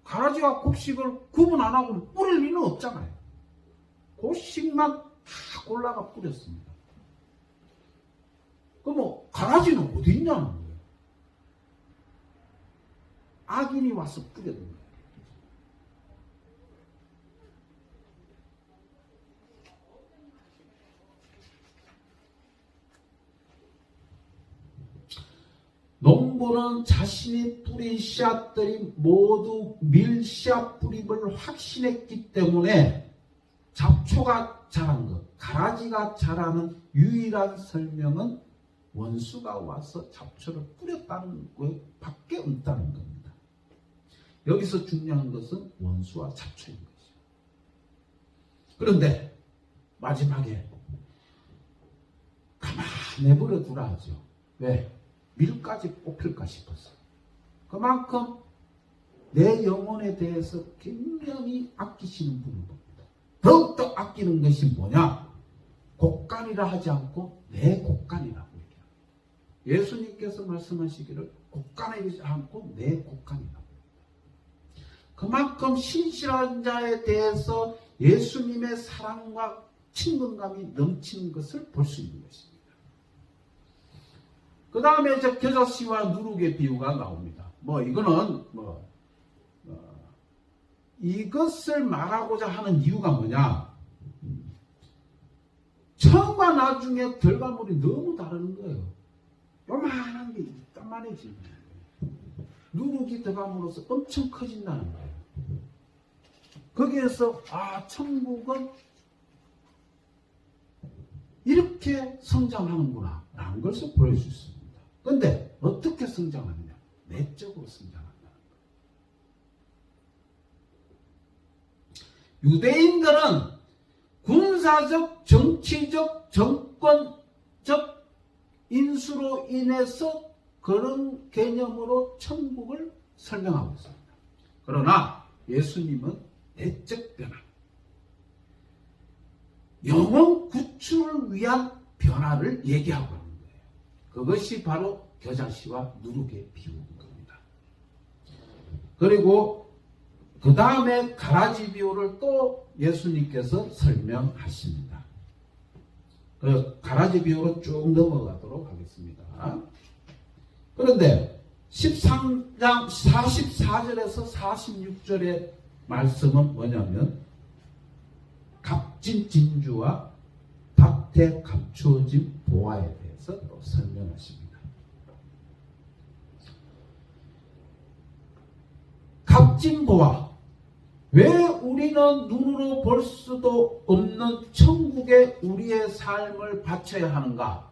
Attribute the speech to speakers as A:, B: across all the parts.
A: 가라지와 곡식을 구분 안 하고 뿌릴 리는 없잖아요. 곡식만 다 골라가 뿌렸습니다. 그럼 가라지는 어디 있냐는 거예요. 악인이 와서 뿌렸는 거예요. 농부는 자신이 뿌린 씨앗들이 모두 밀씨앗 뿌림을 확신했기 때문에 잡초가 자란 것, 가라지가 자라는 유일한 설명은 원수가 와서 잡초를 뿌렸다는 것밖에 없다는 겁니다. 여기서 중요한 것은 원수와 잡초인 것이죠. 그런데 마지막에 가만히 내버려 두라 하죠. 왜? 밀까지 뽑힐까 싶어서. 그만큼 내 영혼에 대해서 굉장히 아끼시는 분을 봅니다. 더욱더 아끼는 것이 뭐냐? 곡간이라 하지 않고 내 곡간이라고 얘기합니다. 예수님께서 말씀하시기를 곡간이지 않고 내 곡간이라고. 그만큼 신실한 자에 대해서 예수님의 사랑과 친근감이 넘치는 것을 볼 수 있는 것입니다. 그 다음에 겨자씨와 누룩의 비유가 나옵니다. 이거는 이것을 말하고자 하는 이유가 뭐냐? 처음과 나중에 결과물이 너무 다른 거예요. 요만한 게 이딴만해지는 거예요. 누룩이 들어감으로써 엄청 커진다는 거예요. 거기에서 천국은 이렇게 성장하는구나 라는 것을 보여줄 수 있습니다. 그런데 어떻게 성장하느냐? 내적으로 성장한다는 거예요. 유대인들은 군사적, 정치적, 정권적 인수로 인해서 그런 개념으로 천국을 설명하고 있습니다. 그러나 예수님은 내적 변화, 영혼 구출을 위한 변화를 얘기하고 있는 거예요. 그것이 바로 겨자씨와 누룩의 비유인 겁니다. 그리고 그 다음에 가라지 비유를 또 예수님께서 설명하십니다. 그 가라지 비유로 쭉 넘어가도록 하겠습니다. 그런데 13장 44절에서 46절의 말씀은 뭐냐면 값진 진주와 밭에 감추어진 보화에 대해서 또 설명하십니다. 값진 보화. 왜 우리는 눈으로 볼 수도 없는 천국에 우리의 삶을 바쳐야 하는가?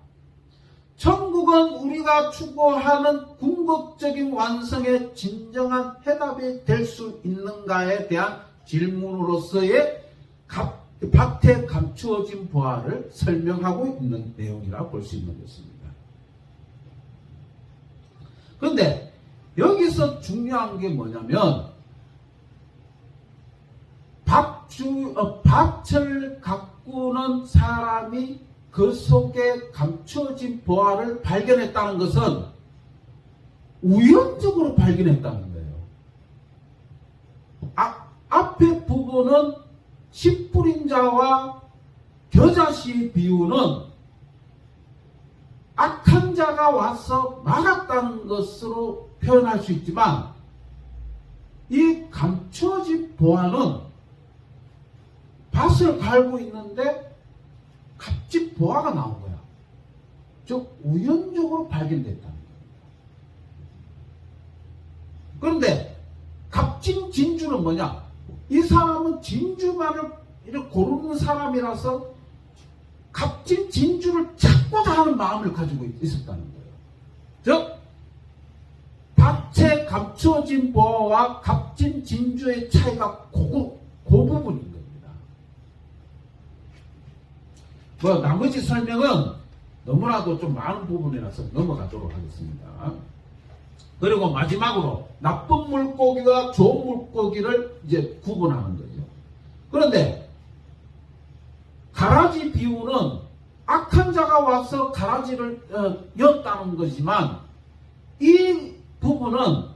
A: 천국은 우리가 추구하는 궁극적인 완성의 진정한 해답이 될 수 있는가에 대한 질문으로서의 밭에 감추어진 보화를 설명하고 있는 내용이라 볼 수 있는 것입니다. 그런데 여기서 중요한 게 뭐냐면 밭을 가꾸는 사람이 그 속에 감추어진 보화를 발견했다는 것은 우연적으로 발견했다는 거예요. 앞에 부분은 씨 뿌린 자와 겨자씨 비유는 악한 자가 와서 막았다는 것으로 표현할 수 있지만 이 감추어진 보화는 밭을 갈고 있는데 값진 보화가 나온 거야. 즉 우연적으로 발견됐다는 거야. 그런데 값진 진주는 뭐냐? 이 사람은 진주만을 이렇게 고르는 사람이라서 값진 진주를 찾고자 하는 마음을 가지고 있었다는 거예요. 즉 밭에 감추어진 보화와 값진 진주의 차이가 그 부분인 겁니다. 나머지 설명은 너무나도 좀 많은 부분이라서 넘어가도록 하겠습니다. 그리고 마지막으로 나쁜 물고기와 좋은 물고기를 이제 구분하는 거죠. 그런데 가라지 비유는 악한 자가 와서 가라지를 였다는 거지만 이 부분은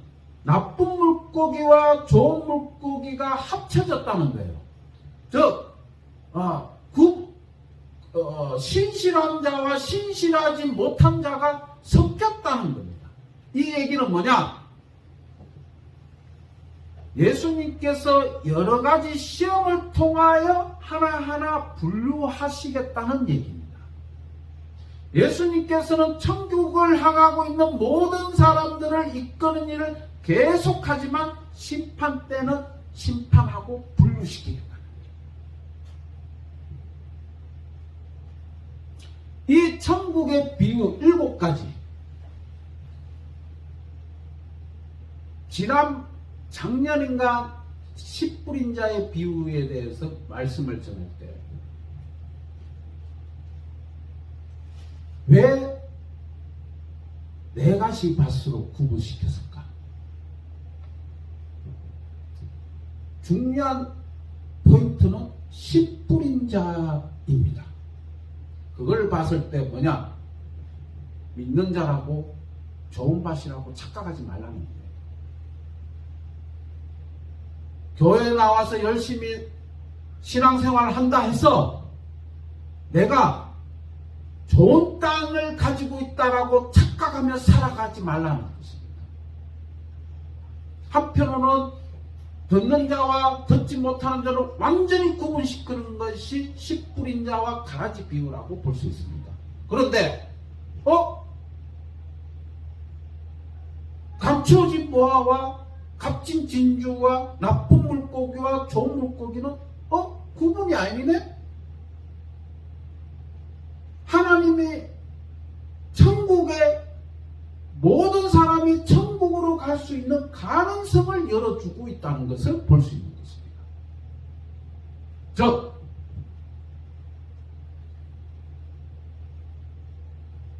A: 나쁜 물고기와 좋은 물고기가 합쳐졌다는 거예요. 즉, 신실한 자와 신실하지 못한 자가 섞였다는 겁니다. 이 얘기는 뭐냐? 예수님께서 여러 가지 시험을 통하여 하나하나 분류하시겠다는 얘기입니다. 예수님께서는 천국을 향하고 있는 모든 사람들을 이끄는 일을 계속하지만 심판 때는 심판하고 분류시키겠다. 이 천국의 비유 7가지. 작년인가 10불인 자의 비유에 대해서 말씀을 전할 때 왜 네 가지 밭으로 구분시켰을까? 중요한 포인트는 10불인 자입니다. 그걸 봤을 때 뭐냐? 믿는 자라고 좋은 밭이라고 착각하지 말라는 거예요. 교회에 나와서 열심히 신앙생활을 한다 해서 내가 좋은 땅을 가지고 있다라고 착각하며 살아가지 말라는 것입니다. 한편으로는 듣는 자와 듣지 못하는 자를 완전히 구분시키는 것이 10불인 자와 가라지 비유라고 볼 수 있습니다. 그런데 감추어진 보화와 값진 진주와 나쁜 물고기와 좋은 물고기는 구분이 아니네? 하나님이 천국에 모든 사람이 천국으로 갈 수 있는 가능성을 열어주고 있다는 것을 볼 수 있는 것입니다. 즉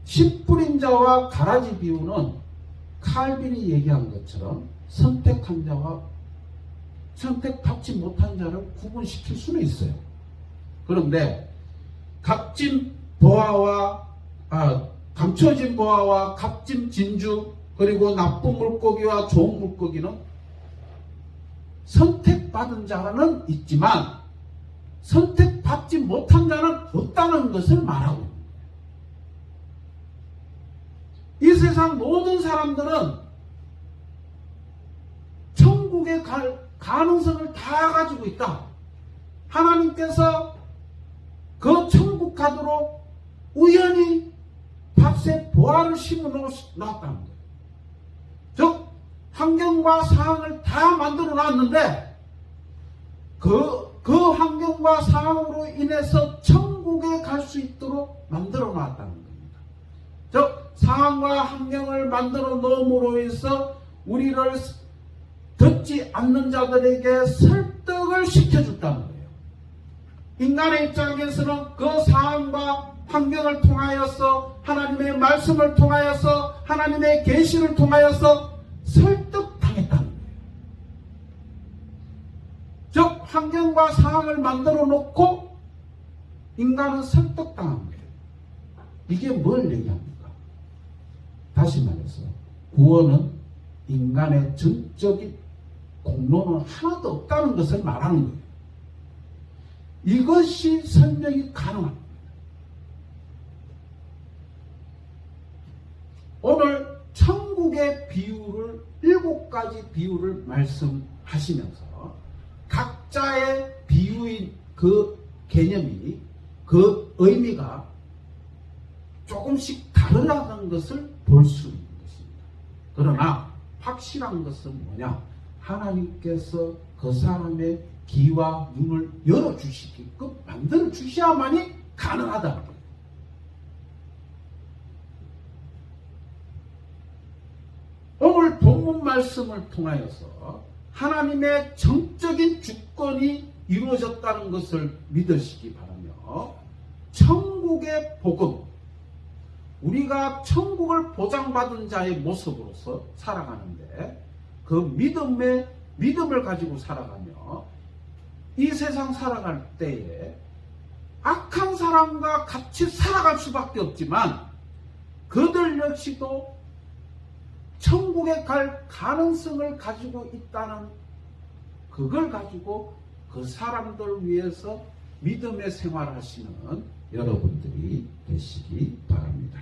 A: 10불인 자와 가라지 비유는 칼빈이 얘기한 것처럼 선택한 자와 선택받지 못한 자를 구분시킬 수는 있어요. 그런데 감춰진 보화와 값진 진주 그리고 나쁜 물고기와 좋은 물고기는 선택받은 자는 있지만 선택받지 못한 자는 없다는 것을 말하고 있습니다. 이 세상 모든 사람들은 천국에 갈 가능성을 다 가지고 있다. 하나님께서 그 천국 가도록 우연히 밭에 보화를 심어 놓았다는 거예요. 즉 환경과 상황을 다 만들어 놨는데 그 환경과 상황으로 인해서 천국에 갈 수 있도록 만들어 놨다는 겁니다. 즉 상황과 환경을 만들어 놓음으로 해서 우리를 듣지 않는 자들에게 설득을 시켜줬다는 거예요. 인간의 입장에서는 그 상황과 환경을 통하여서 하나님의 말씀을 통하여서 하나님의 계시를 통하여서 설득당했다는 거예요. 즉 환경과 상황을 만들어 놓고 인간은 설득당한 거예요. 이게 뭘 얘기합니까? 다시 말해서 구원은 인간의 전적인 공로는 하나도 없다는 것을 말하는 거예요. 이것이 설명이 가능합니다. 오늘 천국의 비유를 7가지 비유를 말씀하시면서 각자의 비유인 그 개념이 그 의미가 조금씩 다르다는 것을 볼 수 있는 것입니다. 그러나 확실한 것은 뭐냐? 하나님께서 그 사람의 귀와 눈을 열어주시게끔 만들어주셔야만이 가능하다는 거예요. 오늘 본문 말씀을 통하여서 하나님의 정적인 주권이 이루어졌다는 것을 믿으시기 바라며 천국의 복음, 우리가 천국을 보장받은 자의 모습으로서 살아가는데 그 믿음을 가지고 살아가며 이 세상 살아갈 때에 악한 사람과 같이 살아갈 수밖에 없지만 그들 역시도 천국에 갈 가능성을 가지고 있다는 그걸 가지고 그 사람들 위해서 믿음의 생활하시는 여러분들이 되시기 바랍니다.